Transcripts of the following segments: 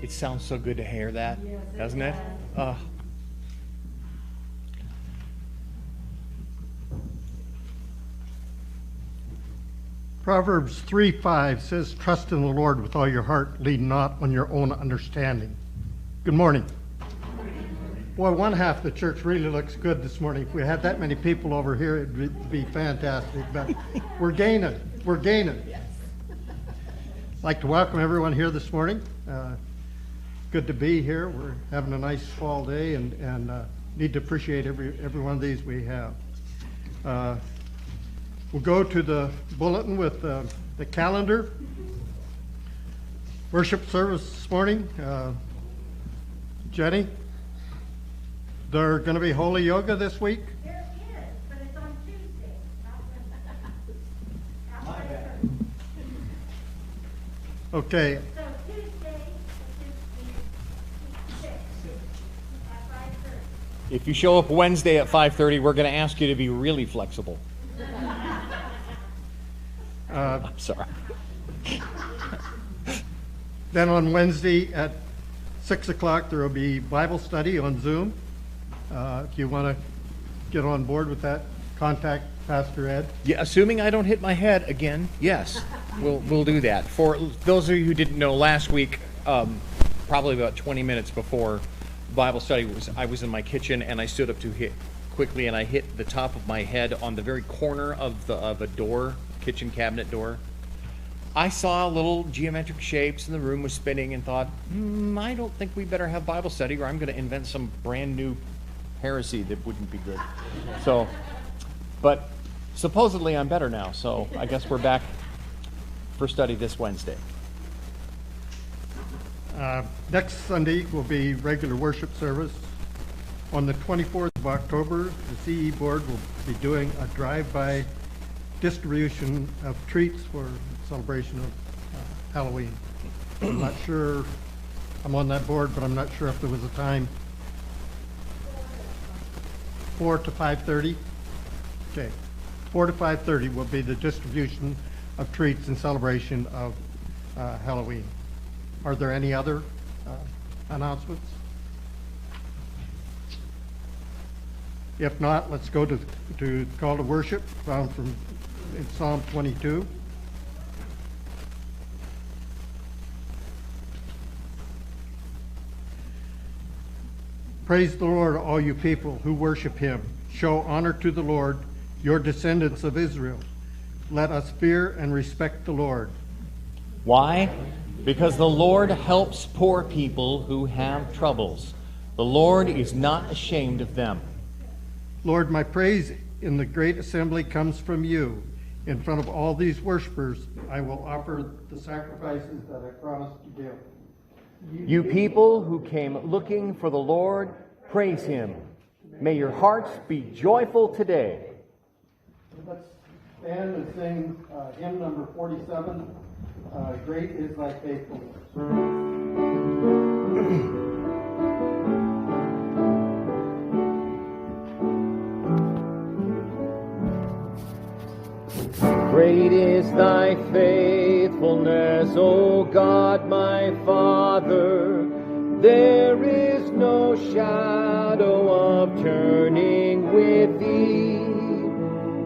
It sounds so good to hear that, doesn't it? Proverbs 3:5 says, "Trust in the Lord with all your heart, lean not on your own understanding." Good morning. Boy, one half of the church really looks good this morning. If we had that many people over here, it'd be fantastic. But we're gaining. We're gaining. I'd like to welcome everyone here this morning. Good to be here. We're having a nice fall day, and need to appreciate every one of these we have. We'll go to the bulletin with the calendar. Worship service this morning. Jenny, they're going to be holy yoga this week? There is, but it's on Tuesday. Okay. So Tuesday, which is the 6th at 5:30. If you show up Wednesday at 5:30, we're going to ask you to be really flexible. I'm sorry. Then on Wednesday at 6 o'clock, there will be Bible study on Zoom. If you want to get on board with that, contact Pastor Ed. Yeah, assuming I don't hit my head again, yes, we'll do that. For those of you who didn't know, last week, probably about 20 minutes before Bible study, I was in my kitchen and I stood up to hit quickly, and I hit the top of my head on the very corner of a door, kitchen cabinet door. I saw little geometric shapes and the room was spinning and thought, I don't think we better have Bible study or I'm going to invent some brand new heresy that wouldn't be good. So, but supposedly I'm better now, so I guess we're back for study this Wednesday. Next Sunday will be regular worship service. On the 24th of October, the CE Board will be doing a drive-by distribution of treats for celebration of Halloween. I'm not sure, I'm on that board, but I'm not sure if there was a time. 4 to 5:30? Okay. 4 to 5:30 will be the distribution of treats in celebration of Halloween. Are there any other announcements? If not, let's go to call to worship found from in Psalm 22. Praise the Lord, all you people who worship him. Show honor to the Lord, your descendants of Israel. Let us fear and respect the Lord. Why? Because the Lord helps poor people who have troubles. The Lord is not ashamed of them. Lord, my praise in the great assembly comes from you. In front of all these worshipers, I will offer the sacrifices that I promised to give. You people who came looking for the Lord, praise him. May your hearts be joyful today. Let's stand and sing hymn number 47, Great is Thy Faithfulness. Great is thy faithfulness, O God my Father. There is no shadow of turning with thee.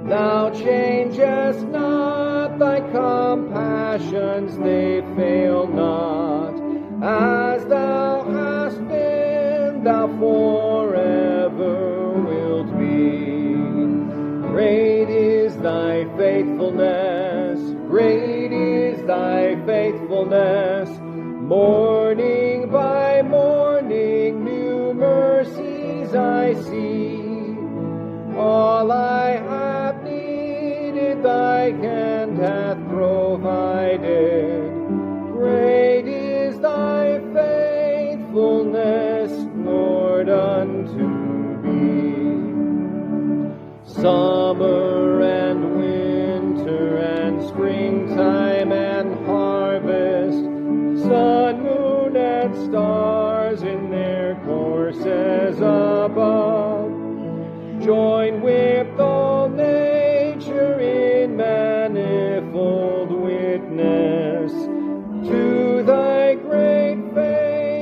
Thou changest not, thy compassions, they fail not. As thou hast been, thou forever wilt be. Great is thy faithfulness, great is thy faithfulness. Morning by morning, new mercies I see. All I have needed, thy hand hath provided. Great is thy faithfulness, Lord, unto me. Summer and winter and springtime and harvest, sun, moon, and stars in their courses above, join with all nature in manifold witness to thy great faith.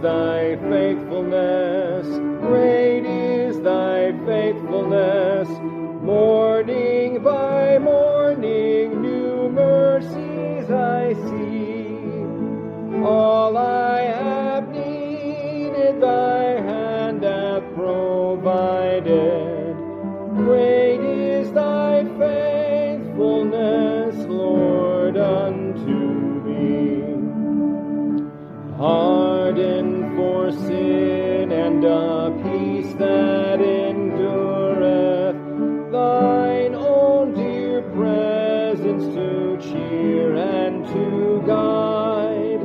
thy faithfulness, great is thy faithfulness. Morning by morning, new mercies I see. All I have needed, thy hand hath provided. Great is thy faithfulness, Lord, unto me. Pardon for sin and a peace that endureth, thine own dear presence to cheer and to guide,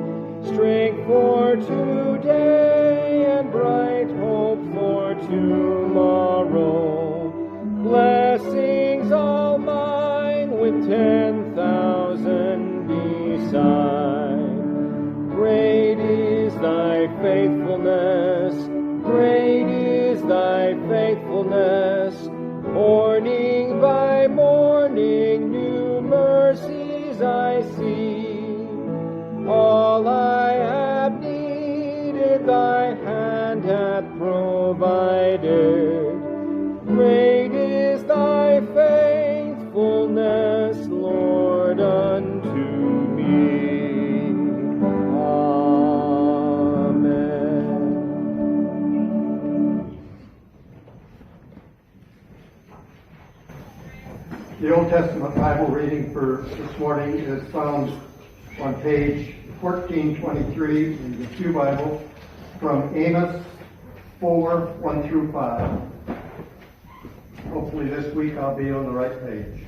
strength for today and bright hope for tomorrow, blessings all mine with 10,000 beside. Great is thy faithfulness, great is thy faithfulness. Morning by morning, new mercies I see. All I have needed, thy hand hath provided. Great is thy faithfulness, Lord, unto me. The Old Testament Bible reading for this morning is found on page 1423 in the Pew Bible from Amos 4, 1 through 5. Hopefully this week I'll be on the right page.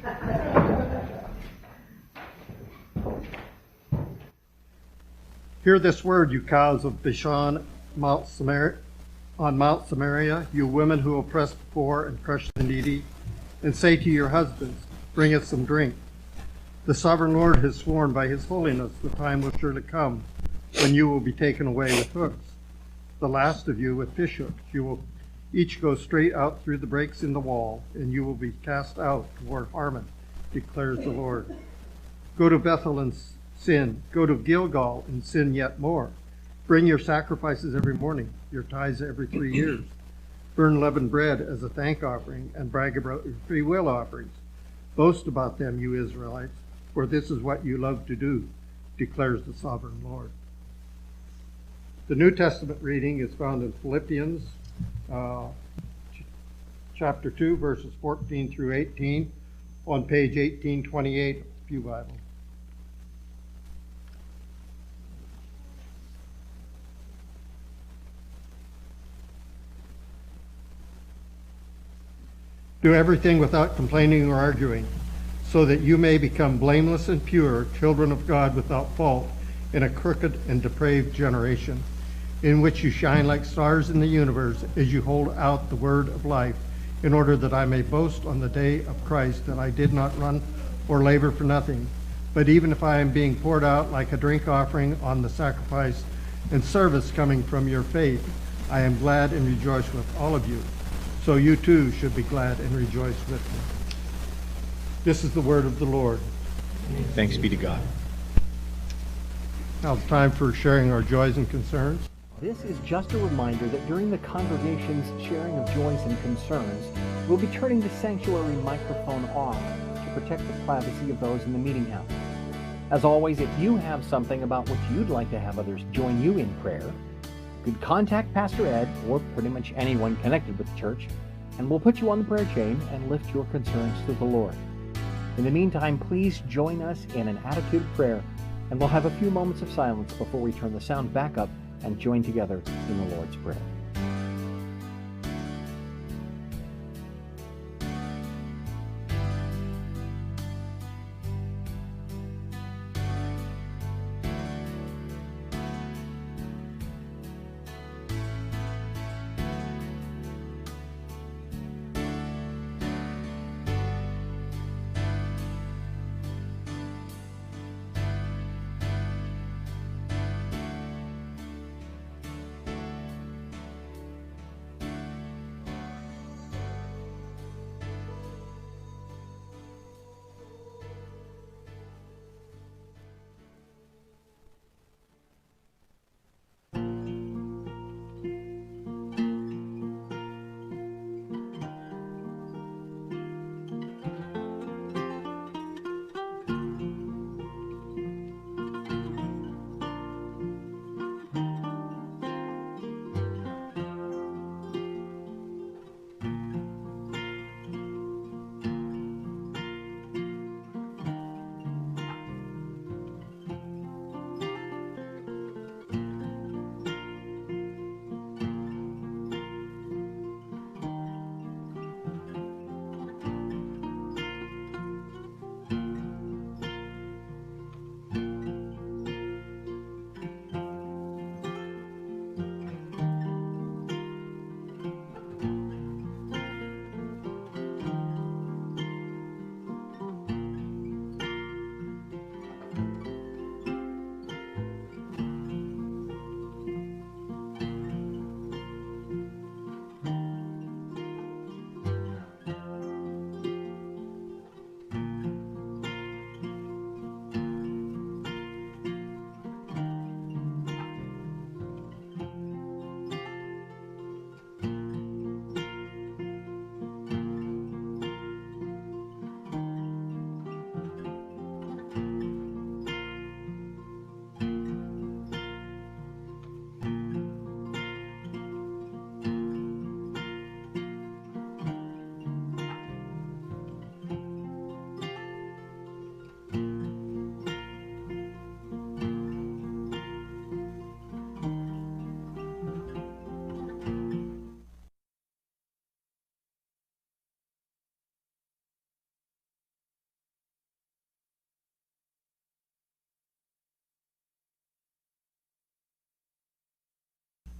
Hear this word, you cows of Bashan, on Mount Samaria, you women who oppress the poor and crush the needy, and say to your husbands, bring us some drink. The sovereign Lord has sworn by his holiness, the time will surely come when you will be taken away with hooks, the last of you with fishhooks. You will each go straight out through the breaks in the wall, and you will be cast out toward Harmon, declares the Lord. Go to Bethel and sin. Go to Gilgal and sin yet more. Bring your sacrifices every morning, your tithes every 3 years. Burn leavened bread as a thank offering, and brag about your free will offerings. Boast about them, you Israelites, for this is what you love to do, declares the sovereign Lord. The New Testament reading is found in Philippians chapter 2, verses 14 through 18, on page 1828 of the Pew Bible. Do everything without complaining or arguing, so that you may become blameless and pure, children of God without fault, in a crooked and depraved generation, in which you shine like stars in the universe as you hold out the word of life, in order that I may boast on the day of Christ that I did not run or labor for nothing. But even if I am being poured out like a drink offering on the sacrifice and service coming from your faith, I am glad and rejoice with all of you. So you too should be glad and rejoice with me. This is the word of the Lord. Thanks be to God. Now it's time for sharing our joys and concerns. This is just a reminder that during the congregation's sharing of joys and concerns, we'll be turning the sanctuary microphone off to protect the privacy of those in the meeting house. As always, if you have something about which you'd like to have others join you in prayer, you could contact Pastor Ed or pretty much anyone connected with the church, and we'll put you on the prayer chain and lift your concerns to the Lord. In the meantime, please join us in an attitude of prayer, and we'll have a few moments of silence before we turn the sound back up and join together in the Lord's Prayer.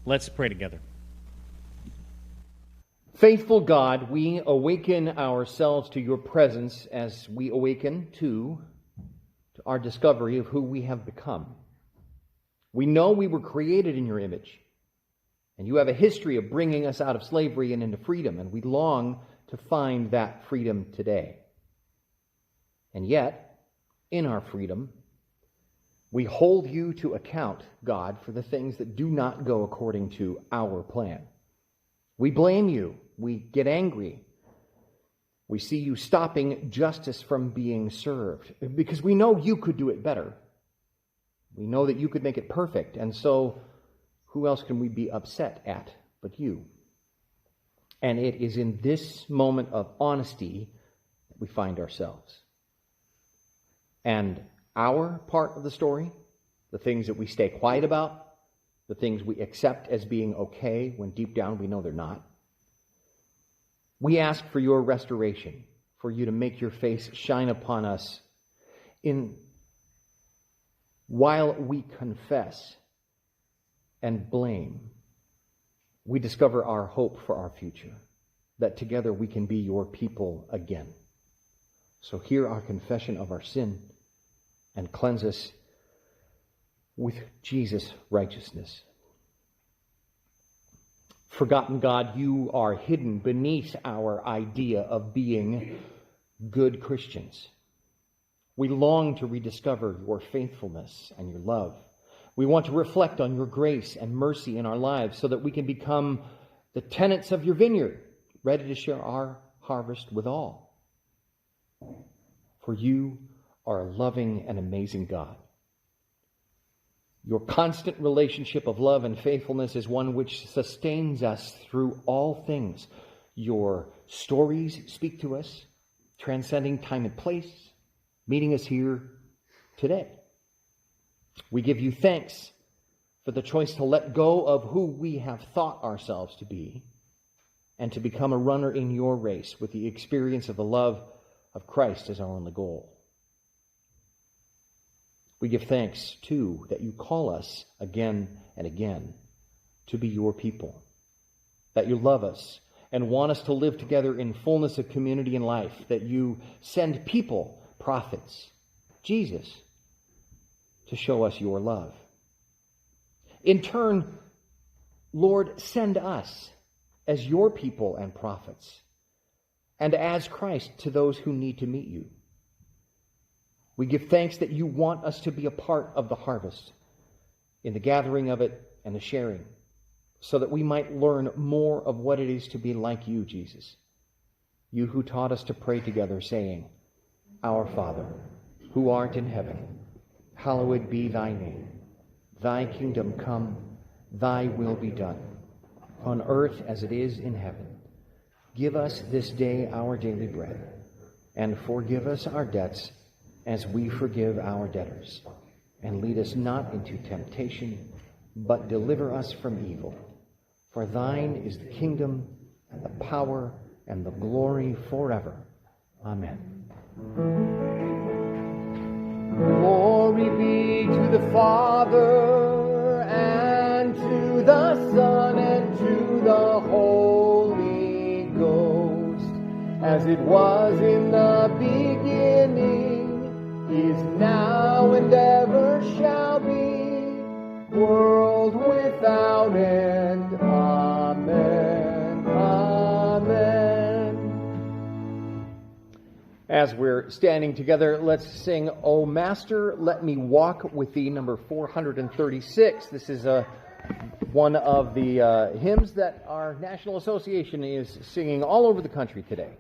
Let's pray together. Faithful God, we awaken ourselves to your presence as we awaken to our discovery of who we have become. We know we were created in your image, and you have a history of bringing us out of slavery and into freedom, and we long to find that freedom today. And yet, in our freedom, we hold you to account, God, for the things that do not go according to our plan. We blame you. We get angry. We see you stopping justice from being served because we know you could do it better. We know that you could make it perfect, and so who else can we be upset at but you? And it is in this moment of honesty that we find ourselves. And our part of the story, the things that we stay quiet about, the things we accept as being okay when deep down we know they're not, we ask for your restoration, for you to make your face shine upon us while we confess and blame, we discover our hope for our future, that together we can be your people again. So hear our confession of our sin and cleanse us with Jesus' righteousness. Forgotten God, you are hidden beneath our idea of being good Christians. We long to rediscover your faithfulness and your love. We want to reflect on your grace and mercy in our lives so that we can become the tenants of your vineyard, ready to share our harvest with all. For you are a loving and amazing God. Your constant relationship of love and faithfulness is one which sustains us through all things. Your stories speak to us, transcending time and place, meeting us here today. We give you thanks for the choice to let go of who we have thought ourselves to be and to become a runner in your race with the experience of the love of Christ as our only goal. We give thanks, too, that you call us again and again to be your people, that you love us and want us to live together in fullness of community and life, that you send people, prophets, Jesus, to show us your love. In turn, Lord, send us as your people and prophets, and as Christ to those who need to meet you. We give thanks that you want us to be a part of the harvest, in the gathering of it and the sharing, so that we might learn more of what it is to be like you, Jesus. You who taught us to pray together, saying, Our Father, who art in heaven, hallowed be thy name. Thy kingdom come, thy will be done, on earth as it is in heaven. Give us this day our daily bread, and forgive us our debts as we forgive our debtors. And lead us not into temptation, but deliver us from evil. For thine is the kingdom, and the power, and the glory forever. Amen. Glory be to the Father, and to the Son, and to the Holy Ghost, as it was in the beginning, is now, and ever shall be, world without end. Amen. Amen. As we're standing together, let's sing, O Master, Let Me Walk with Thee, number 436. This is one of the hymns that our National Association is singing all over the country today.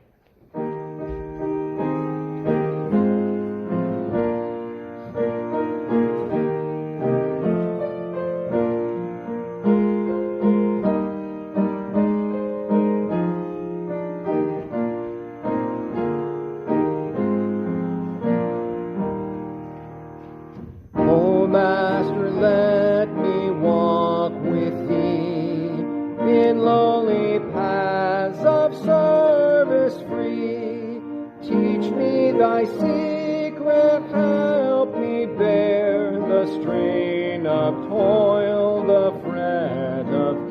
Of toil, the fret of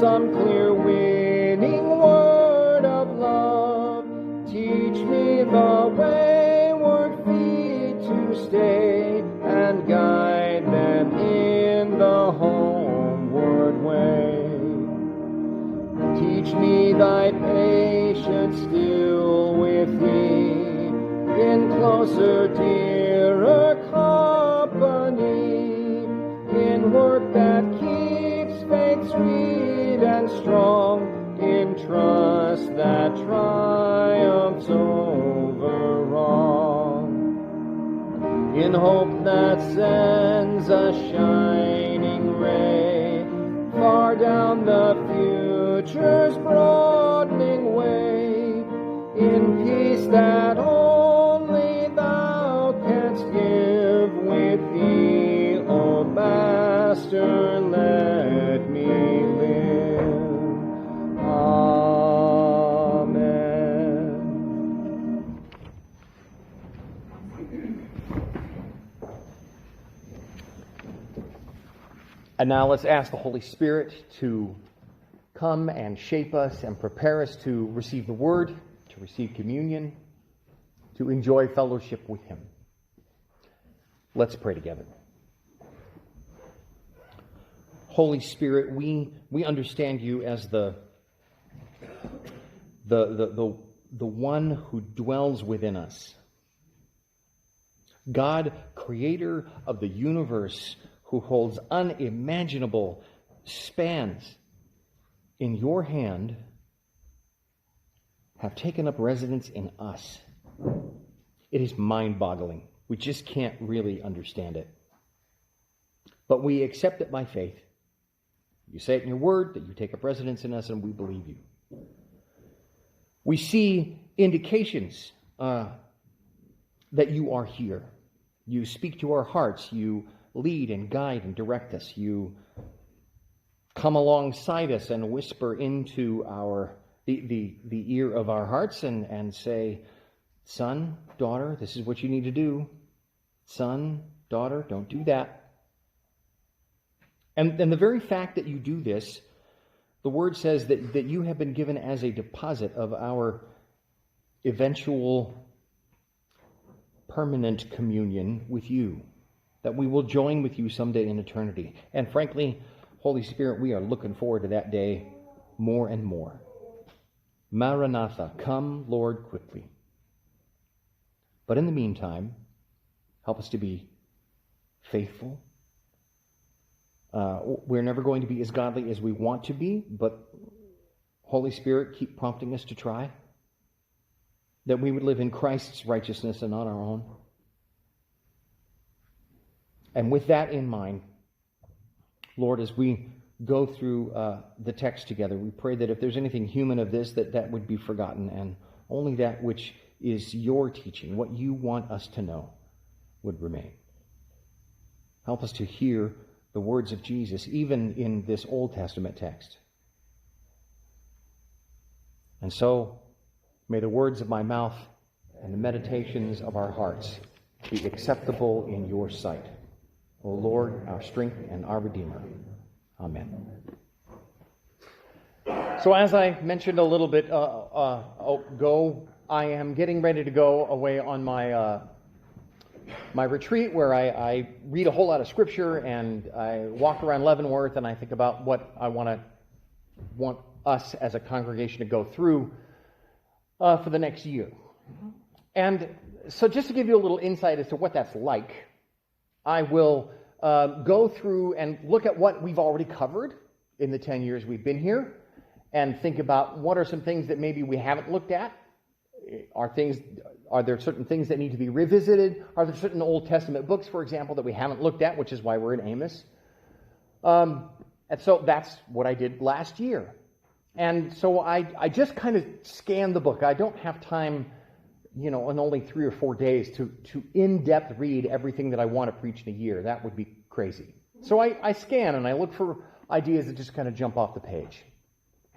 some clear winning word of love. Teach me the wayward feet to stay, and guide them in the homeward way. Teach me thy patience still with thee, in closer, dearer company, in work that keeps faith sweet and strong, in trust that triumphs over wrong, in hope that sends a shining ray far down the future's broadening way, in peace that only thou canst give. With thee, O Master, let me live. Amen. And now let's ask the Holy Spirit to come and shape us and prepare us to receive the Word, to receive communion, to enjoy fellowship with Him. Let's pray together. Holy Spirit, we understand you as the one who dwells within us. God, creator of the universe, who holds unimaginable spans in your hand, have taken up residence in us. It is mind-boggling. We just can't really understand it. But we accept it by faith. You say it in your word that you take up residence in us, and we believe you. We see indications that you are here. You speak to our hearts. You lead and guide and direct us. You come alongside us and whisper into the ear of our hearts and say, son, daughter, this is what you need to do. Son, daughter, don't do that. And the very fact that you do this, the word says that you have been given as a deposit of our eventual permanent communion with you, that we will join with you someday in eternity. And frankly, Holy Spirit, we are looking forward to that day more and more. Maranatha, come, Lord, quickly. But in the meantime, help us to be faithful. We're never going to be as godly as we want to be, but Holy Spirit, keep prompting us to try, that we would live in Christ's righteousness and not our own. And with that in mind, Lord, as we go through the text together, we pray that if there's anything human of this, that would be forgotten, and only that which is your teaching, what you want us to know, would remain. Help us to hear the words of Jesus, even in this Old Testament text. And so, may the words of my mouth and the meditations of our hearts be acceptable in your sight, O Lord, our strength and our Redeemer. Amen. So as I mentioned a little bit ago, I am getting ready to go away on my retreat, where I read a whole lot of Scripture, and I walk around Leavenworth, and I think about what I want us as a congregation to go through for the next year. And so just to give you a little insight as to what that's like, I will go through and look at what we've already covered in the 10 years we've been here, and think about what are some things that maybe we haven't looked at. Are there certain things that need to be revisited? Are there certain Old Testament books, for example, that we haven't looked at, which is why we're in Amos? And so that's what I did last year. And so I just kind of scanned the book. I don't have time, in only 3 or 4 days to in-depth read everything that I want to preach in a year. That would be crazy. So I scan and I look for ideas that just kind of jump off the page.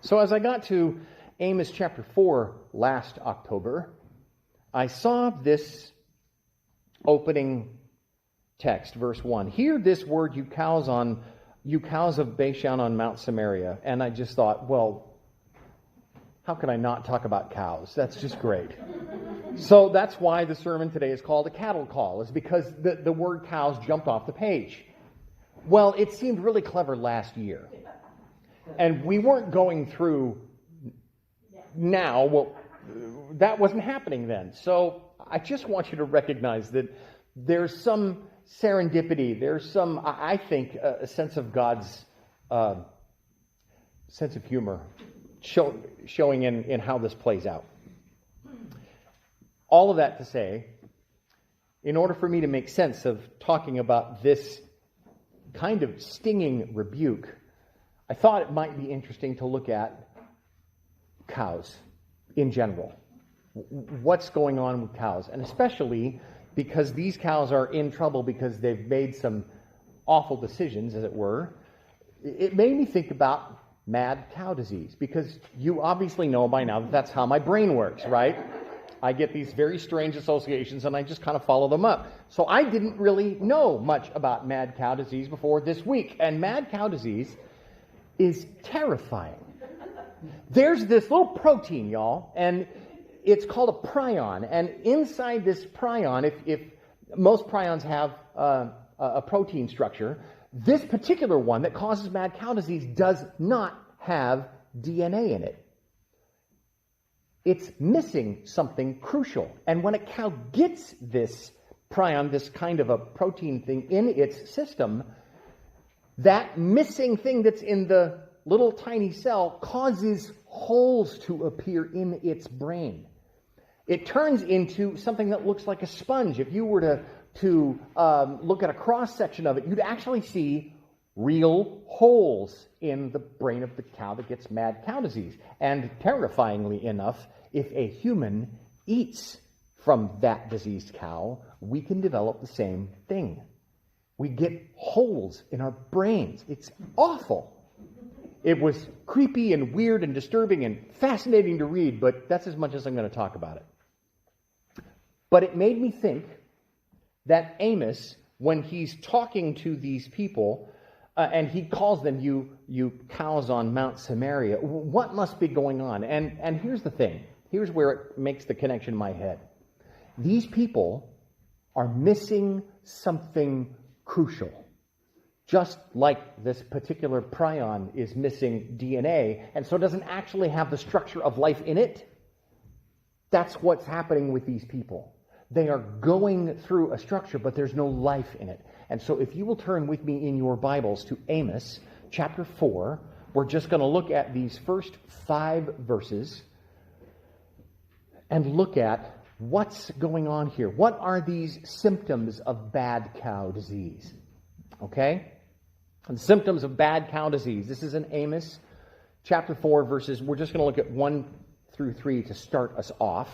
So as I got to Amos chapter 4 last October, I saw this opening text, verse 1. Hear this word, you cows on you cows of Bashan on Mount Samaria. And I just thought, well, how can I not talk about cows? That's just great. So that's why the sermon today is called a cattle call, is because the word cows jumped off the page. Well, it seemed really clever last year. And we weren't going through now. Well, that wasn't happening then. So I just want you to recognize that there's some serendipity. There's some, I think, a sense of God's sense of humor showing in how this plays out. All of that to say, in order for me to make sense of talking about this kind of stinging rebuke, I thought it might be interesting to look at cows in general. What's going on with cows? And especially because these cows are in trouble because they've made some awful decisions, as it were. It made me think about mad cow disease, because you obviously know by now that that's how my brain works, right? I get these very strange associations and I just kind of follow them up. So I didn't really know much about mad cow disease before this week. And mad cow disease is terrifying. There's this little protein, y'all, and it's called a prion. And inside this prion, if most prions have a protein structure, this particular one that causes mad cow disease does not have DNA in it. It's missing something crucial. And when a cow gets this prion, this kind of a protein thing in its system, that missing thing that's in the little tiny cell causes holes to appear in its brain. It turns into something that looks like a sponge. If you were to look at a cross-section of it, you'd actually see real holes in the brain of the cow that gets mad cow disease. And terrifyingly enough, if a human eats from that diseased cow, we can develop the same thing. We get holes in our brains. It's awful. It was creepy and weird and disturbing and fascinating to read, but that's as much as I'm going to talk about it. But it made me think that Amos, when he's talking to these people, and he calls them you cows on Mount Samaria, what must be going on? And here's the thing. Here's where it makes the connection in my head. These people are missing something crucial. Just like this particular prion is missing DNA, and so doesn't actually have the structure of life in it. That's what's happening with these people. They are going through a structure, but there's no life in it. And so if you will turn with me in your Bibles to Amos chapter 4, we're just going to look at these first 5 verses and look at what's going on here. What are these symptoms of bad cow disease? Okay? And symptoms of bad cow disease. This is in Amos chapter 4 verses. We're just going to look at 1 through 3 to start us off.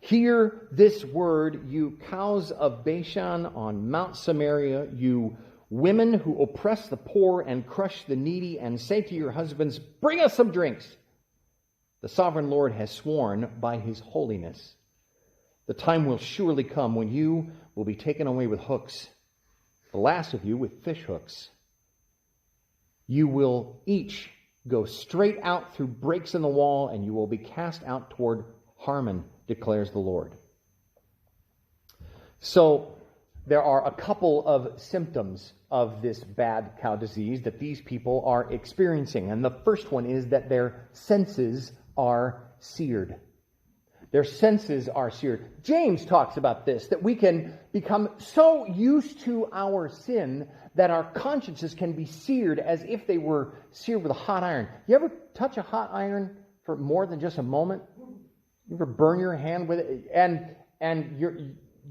Hear this word, you cows of Bashan on Mount Samaria, you women who oppress the poor and crush the needy, and say to your husbands, bring us some drinks. The sovereign Lord has sworn by his holiness. The time will surely come when you will be taken away with hooks, the last of you with fish hooks. You will each go straight out through breaks in the wall, and you will be cast out toward Harmon, declares the Lord. So there are a couple of symptoms of this bad cow disease that these people are experiencing. And the first one is that their senses are seared. Their senses are seared. James talks about this, that we can become so used to our sin that our consciences can be seared as if they were seared with a hot iron. You ever touch a hot iron for more than just a moment? You ever burn your hand with it? And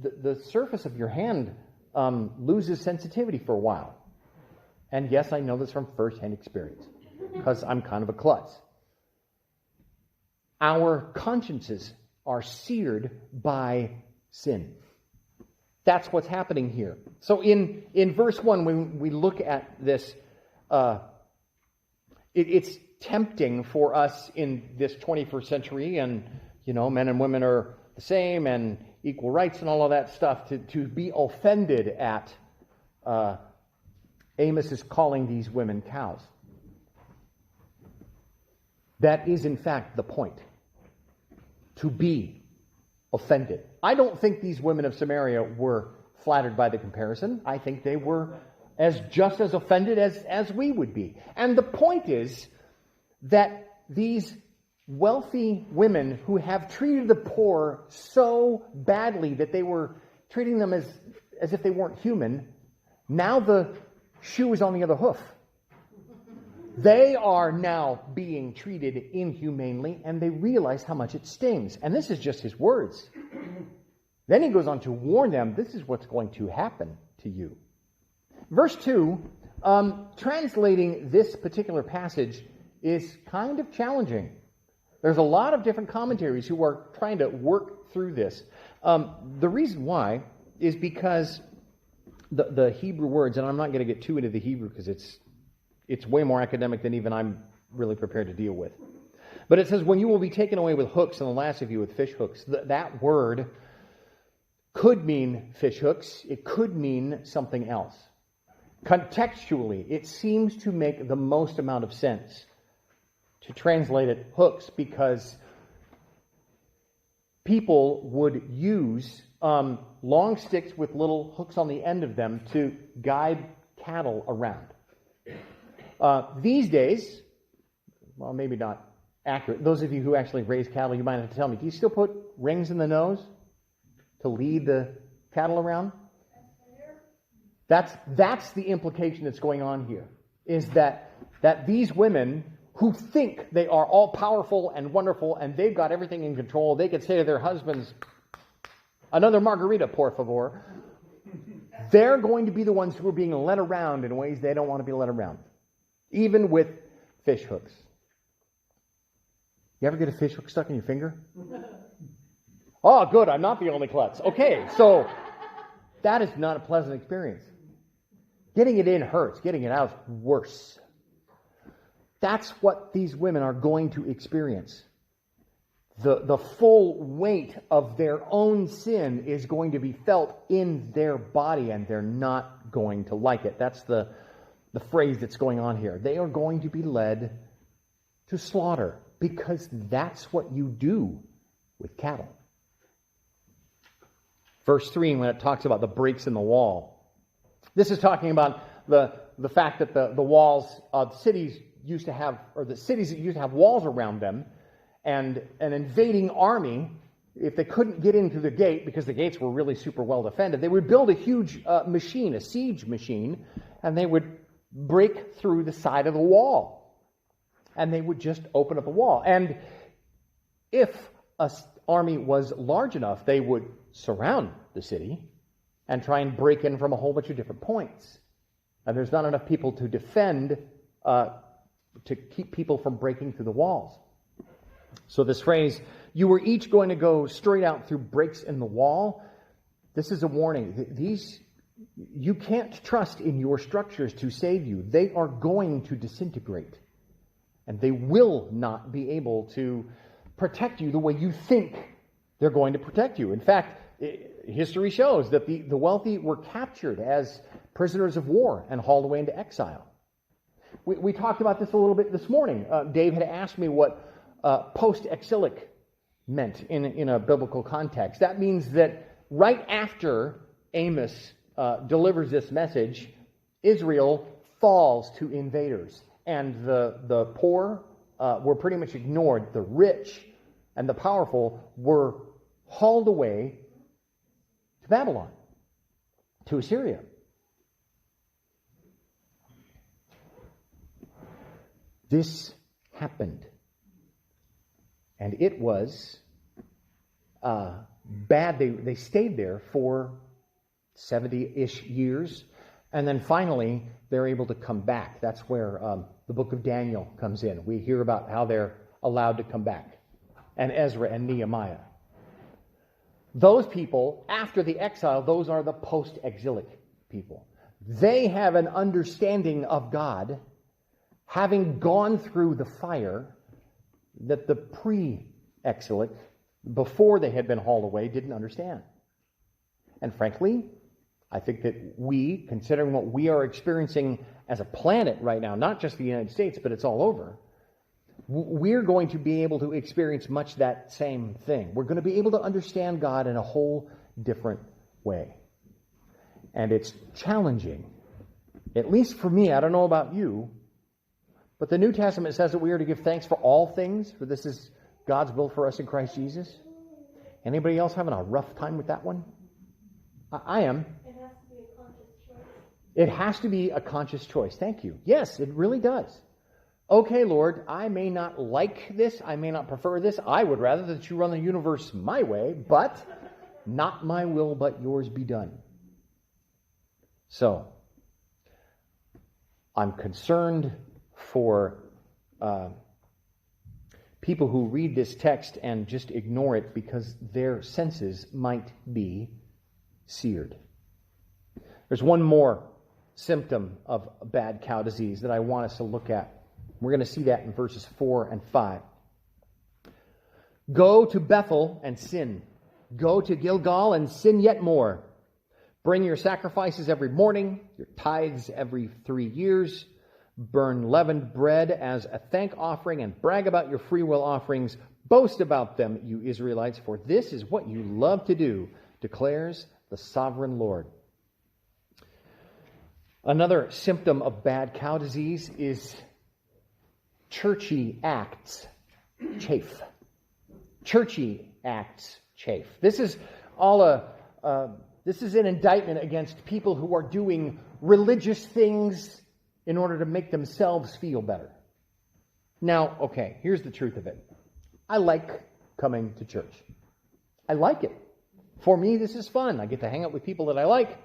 the surface of your hand loses sensitivity for a while. And yes, I know this from firsthand experience, because I'm kind of a klutz. Our consciences are seared by sin. That's what's happening here. So in verse 1, when we look at this, it's tempting for us in this 21st century, and men and women are the same and equal rights and all of that stuff, to be offended at Amos is calling these women cows. That is, in fact, the point. To be offended. I don't think these women of Samaria were flattered by the comparison. I think they were just as offended as we would be. And the point is that these wealthy women who have treated the poor so badly that they were treating them as if they weren't human, now the shoe is on the other hoof. They are now being treated inhumanely, and they realize how much it stings. And this is just his words. Then he goes on to warn them, this is what's going to happen to you. Verse 2, translating this particular passage is kind of challenging. There's a lot of different commentaries who are trying to work through this. The reason why is because the Hebrew words, and I'm not going to get too into the Hebrew because it's way more academic than even I'm really prepared to deal with. But it says, when you will be taken away with hooks and the last of you with fish hooks. That word could mean fish hooks. It could mean something else. Contextually, it seems to make the most amount of sense to translate it hooks, because people would use long sticks with little hooks on the end of them to guide cattle around. These days, well, maybe not accurate. Those of you who actually raise cattle, you might have to tell me, do you still put rings in the nose to lead the cattle around? That's the implication that's going on here, is that these women who think they are all powerful and wonderful and they've got everything in control, they could say to their husbands, another margarita, por favor. They're going to be the ones who are being led around in ways they don't want to be led around, even with fish hooks. You ever get a fish hook stuck in your finger? Oh, good, I'm not the only klutz. Okay, so that is not a pleasant experience. Getting it in hurts. Getting it out is worse. That's what these women are going to experience. The full weight of their own sin is going to be felt in their body, and they're not going to like it. That's the phrase that's going on here. They are going to be led to slaughter, because that's what you do with cattle. Verse 3, when it talks about the breaks in the wall, this is talking about the fact that the walls of cities used to have, or the cities that used to have walls around them, and an invading army, if they couldn't get into the gate, because the gates were really super well defended, they would build a huge machine, a siege machine, and they would break through the side of the wall. And they would just open up a wall. And if an army was large enough, they would surround the city and try and break in from a whole bunch of different points. And there's not enough people to defend, to keep people from breaking through the walls. So this phrase, you were each going to go straight out through breaks in the wall, this is a warning. You can't trust in your structures to save you. They are going to disintegrate. And they will not be able to protect you the way you think they're going to protect you. In fact, history shows that the wealthy were captured as prisoners of war and hauled away into exile. We talked about this a little bit this morning. Dave had asked me what post-exilic meant in a biblical context. That means that right after Amos delivers this message, Israel falls to invaders. And the poor were pretty much ignored. The rich and the powerful were hauled away to Babylon, to Assyria. This happened. And it was bad. They stayed there for 70-ish years. And then finally, they're able to come back. That's where the book of Daniel comes in. We hear about how they're allowed to come back. And Ezra and Nehemiah. Those people, after the exile, those are the post-exilic people. They have an understanding of God, having gone through the fire, that the pre-exilic, before they had been hauled away, didn't understand. And frankly, I think that we, considering what we are experiencing as a planet right now, not just the United States, but it's all over, we're going to be able to experience much that same thing. We're going to be able to understand God in a whole different way. And it's challenging, at least for me. I don't know about you, but the New Testament says that we are to give thanks for all things, for this is God's will for us in Christ Jesus. Anybody else having a rough time with that one? I am. It has to be a conscious choice. It has to be a conscious choice. Thank you. Yes, it really does. Okay, Lord, I may not like this. I may not prefer this. I would rather that you run the universe my way, but not my will, but yours be done. So, I'm concerned for people who read this text and just ignore it because their senses might be seared. There's one more symptom of bad cow disease that I want us to look at. We're going to see that in verses 4 and 5. Go to Bethel and sin. Go to Gilgal and sin yet more. Bring your sacrifices every morning, your tithes every 3 years. Burn leavened bread as a thank offering and brag about your free will offerings. Boast about them, you Israelites, for this is what you love to do, declares the sovereign Lord. Another symptom of bad cow disease is churchy acts chafe. Churchy acts chafe. This is an indictment against people who are doing religious things in order to make themselves feel better. Now, okay, here's the truth of it. I like coming to church. I like it. For me, this is fun. I get to hang out with people that I like.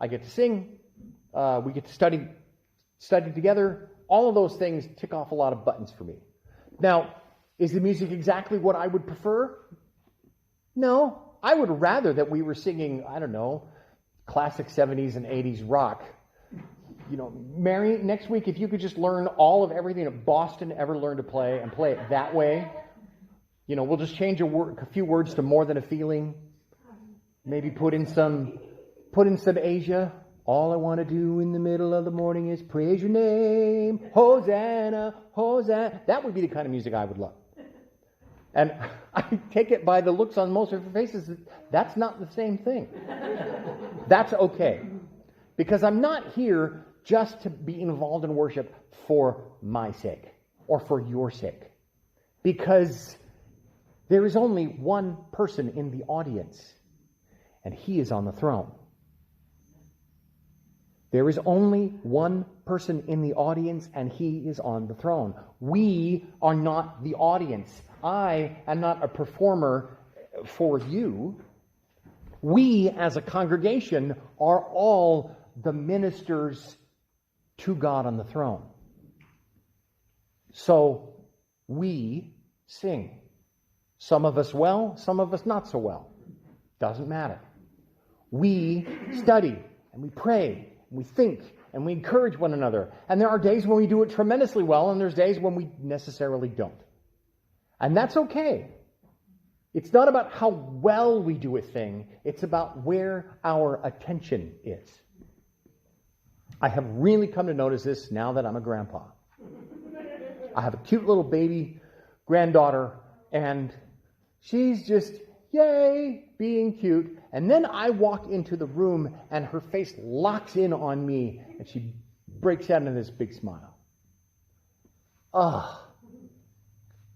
I get to sing. We get to study together. All of those things tick off a lot of buttons for me. Now, is the music exactly what I would prefer? No. I would rather that we were singing, I don't know, classic 70s and 80s rock. You know, Mary, next week, if you could just learn all of everything that Boston ever learned to play and play it that way, you know, we'll just change a few words to More Than a Feeling. Maybe put in some Asia. All I want to do in the middle of the morning is praise your name. Hosanna, Hosanna. That would be the kind of music I would love. And I take it by the looks on most of your faces that that's not the same thing. That's okay. Because I'm not here just to be involved in worship for my sake or for your sake. Because there is only one person in the audience, and he is on the throne. There is only one person in the audience, and he is on the throne. We are not the audience. I am not a performer for you. We, as a congregation, are all the ministers to God on the throne. So, we sing. Some of us well, some of us not so well. Doesn't matter. We study, and we pray, and we think, and we encourage one another. And there are days when we do it tremendously well, and there's days when we necessarily don't. And that's okay. It's not about how well we do a thing. It's about where our attention is. I have really come to notice this now that I'm a grandpa. I have a cute little baby granddaughter, and she's just, yay, being cute. And then I walk into the room, and her face locks in on me, and she breaks out into this big smile.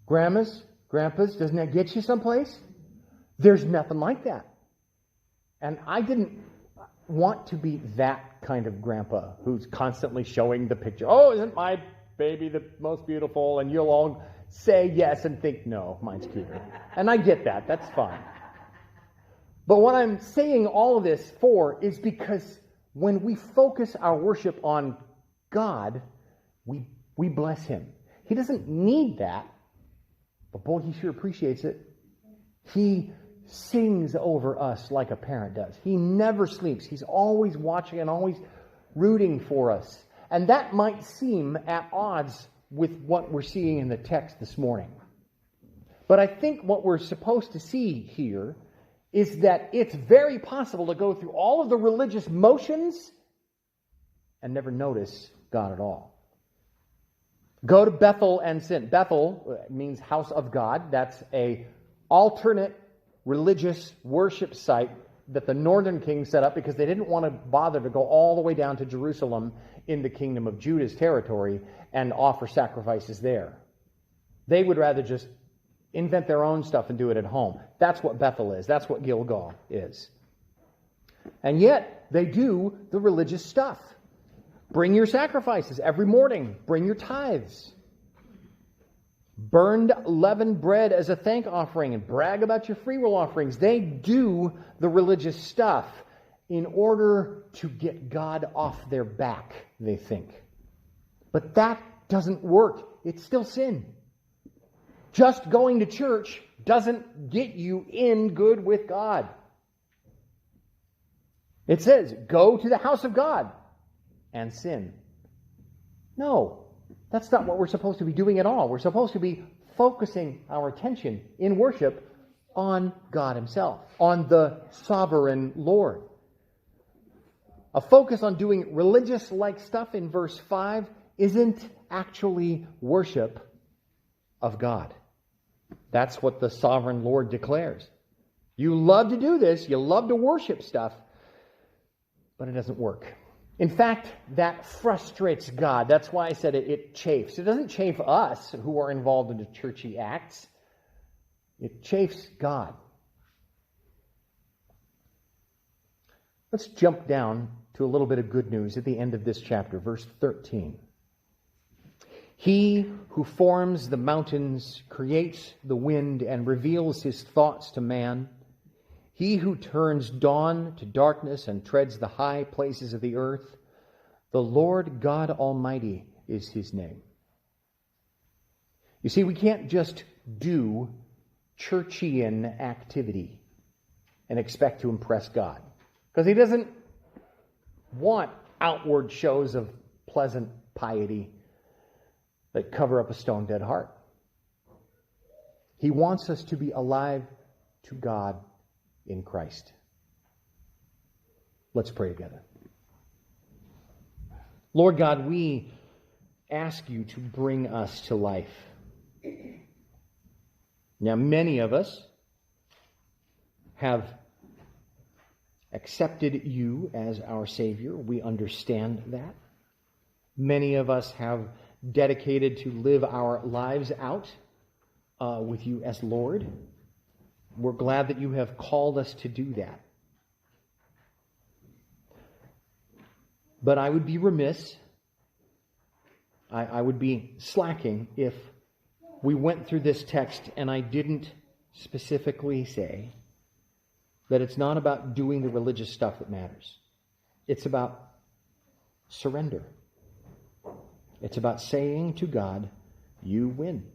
Grandmas, grandpas, doesn't that get you someplace? There's nothing like that. And I didn't want to be that kind of grandpa who's constantly showing the picture. Oh, isn't my baby the most beautiful? And you'll all say yes and think, no, mine's cuter. And I get that. That's fine. But what I'm saying all of this for is because when we focus our worship on God, we bless Him. He doesn't need that, but boy, He sure appreciates it. He sings over us like a parent does. He never sleeps. He's always watching and always rooting for us. And that might seem at odds with what we're seeing in the text this morning. But I think what we're supposed to see here is that it's very possible to go through all of the religious motions and never notice God at all. Go to Bethel and sin. Bethel means house of God. That's an alternate religious worship site that the northern king set up because they didn't want to bother to go all the way down to Jerusalem in the kingdom of Judah's territory and offer sacrifices there. They would rather just invent their own stuff and do it at home. That's what Bethel is. That's what Gilgal is. And yet, they do the religious stuff. Bring your sacrifices every morning. Bring your tithes. Burned leavened bread as a thank offering and brag about your freewill offerings. They do the religious stuff in order to get God off their back, they think. But that doesn't work. It's still sin. Just going to church doesn't get you in good with God. It says, go to the house of God and sin. No, that's not what we're supposed to be doing at all. We're supposed to be focusing our attention in worship on God Himself, on the sovereign Lord. A focus on doing religious-like stuff in verse 5 isn't actually worship of God. That's what the sovereign Lord declares. You love to do this, you love to worship stuff, but it doesn't work. In fact, that frustrates God. That's why I said it chafes. It doesn't chafe us who are involved in the churchy acts. It chafes God. Let's jump down to a little bit of good news at the end of this chapter, verse 13. He who forms the mountains, creates the wind, and reveals His thoughts to man. He who turns dawn to darkness and treads the high places of the earth. The Lord God Almighty is His name. You see, we can't just do churchian activity and expect to impress God, because He doesn't want outward shows of pleasant piety that cover up a stone-dead heart. He wants us to be alive to God in Christ. Let's pray together. Lord God, we ask You to bring us to life. Now, many of us have accepted You as our Savior. We understand that. Many of us have dedicated to live our lives out with You as Lord. We're glad that You have called us to do that. But I would be remiss, I would be slacking if we went through this text and I didn't specifically say that it's not about doing the religious stuff that matters. It's about surrender. It's about saying to God, You win.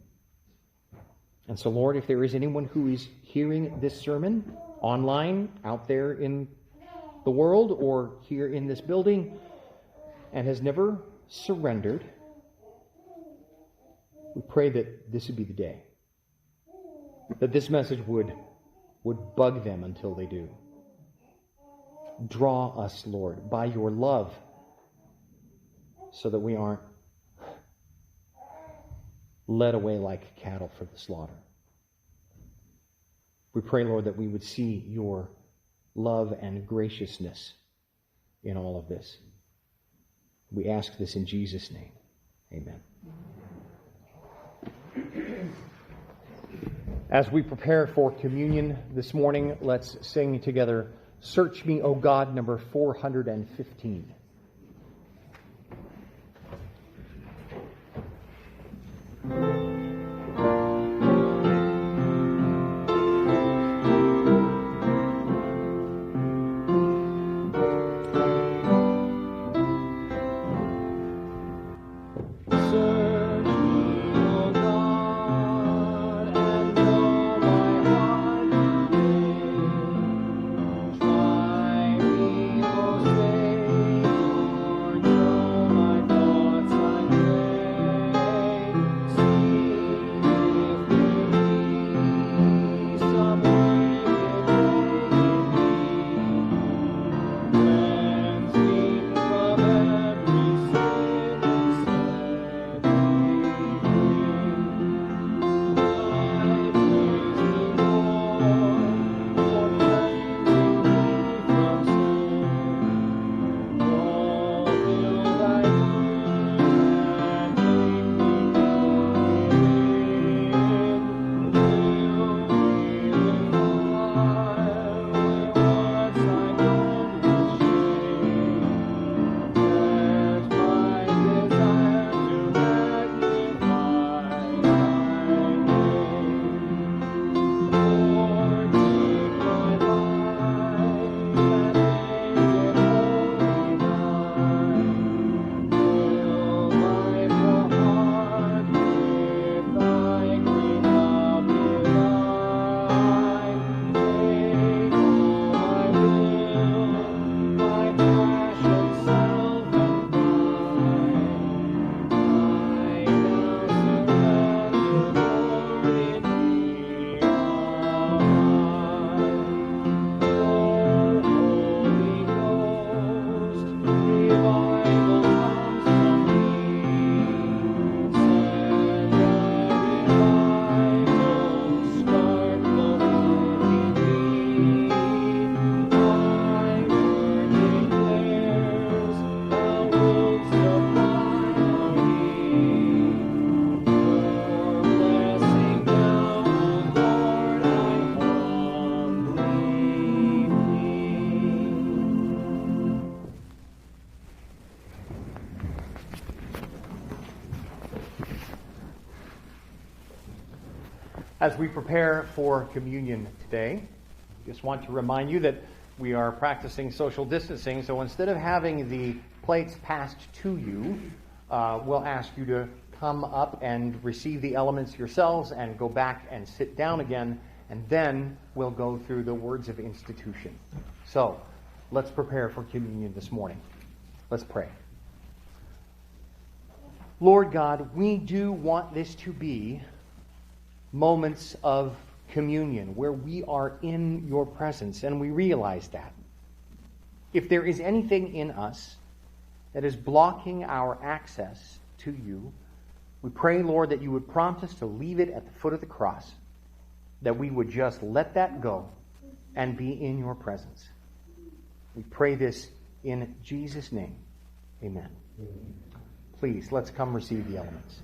And so, Lord, if there is anyone who is hearing this sermon online, out there in the world, or here in this building, and has never surrendered, we pray that this would be the day. That this message would bug them until they do. Draw us, Lord, by Your love, so that we aren't led away like cattle for the slaughter. We pray, Lord, that we would see Your love and graciousness in all of this. We ask this in Jesus' name. Amen. As we prepare for communion this morning, let's sing together, Search Me, O God, number 415. Try me, O Savior. As we prepare for communion today, I just want to remind you that we are practicing social distancing, so instead of having the plates passed to you, we'll ask you to come up and receive the elements yourselves and go back and sit down again, and then we'll go through the words of institution. So, let's prepare for communion this morning. Let's pray. Lord God, we do want this to be moments of communion where we are in your presence, and we realize that. If there is anything in us that is blocking our access to you, we pray, Lord, that you would prompt us to leave it at the foot of the cross, that we would just let that go and be in your presence. We pray this in Jesus' name. Amen. Please, let's come receive the elements.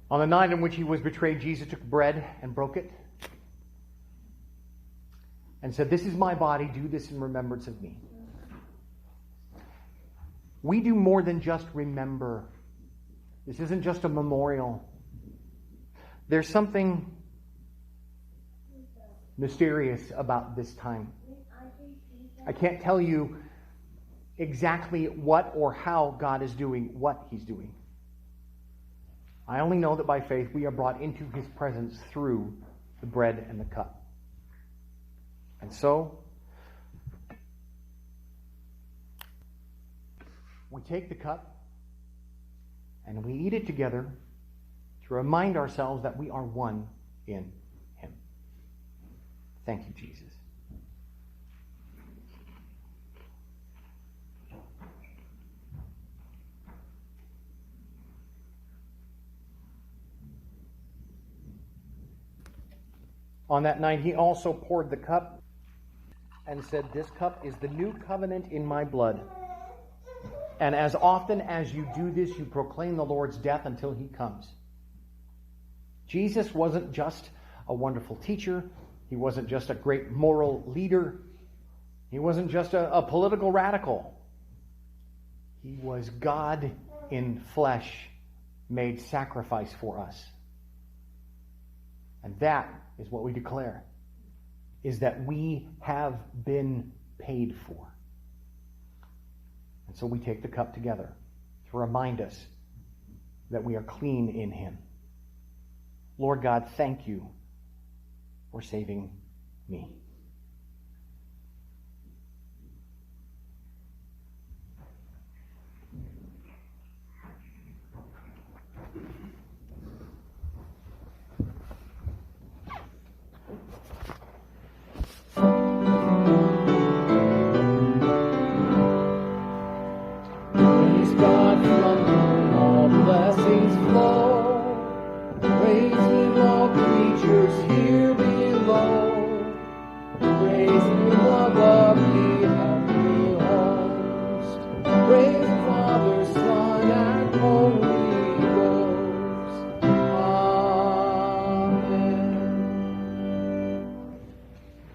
On the night in which he was betrayed, Jesus took bread and broke it and said, "This is my body, do this in remembrance of me." We do more than just remember. This isn't just a memorial. There's something mysterious about this time. I can't tell you exactly what or how God is doing what he's doing. I only know that by faith we are brought into his presence through the bread and the cup. And so, we take the cup and we eat it together to remind ourselves that we are one in him. Thank you, Jesus. On that night, he also poured the cup and said, "This cup is the new covenant in my blood. And as often as you do this, you proclaim the Lord's death until he comes." Jesus wasn't just a wonderful teacher. He wasn't just a great moral leader. He wasn't just a political radical. He was God in flesh, made sacrifice for us. And that is what we declare, is that we have been paid for. And so we take the cup together to remind us that we are clean in him. Lord God, thank you for saving me.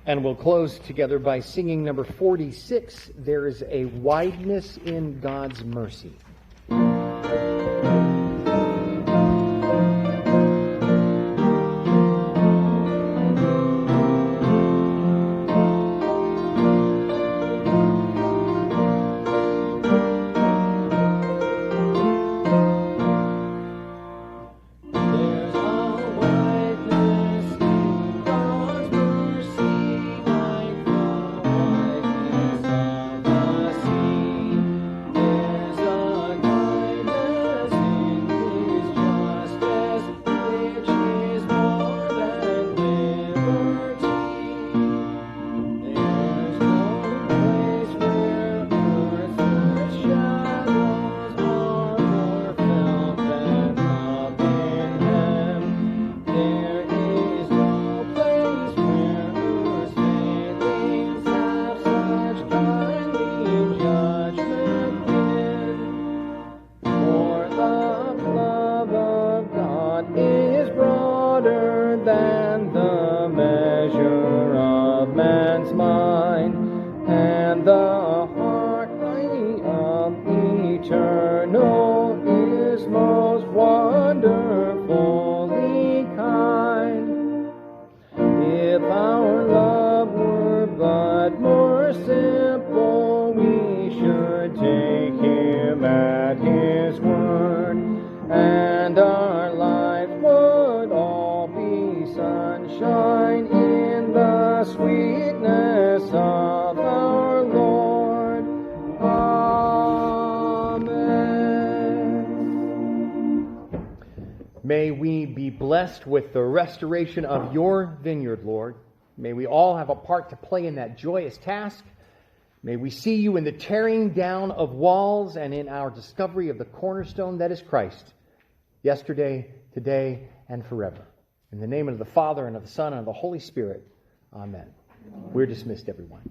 And we'll close together by singing number 46, "There is a Wideness in God's Mercy." May we be blessed with the restoration of your vineyard, Lord. May we all have a part to play in that joyous task. May we see you in the tearing down of walls and in our discovery of the cornerstone that is Christ, yesterday, today, and forever. In the name of the Father, and of the Son, and of the Holy Spirit. Amen. We're dismissed, everyone.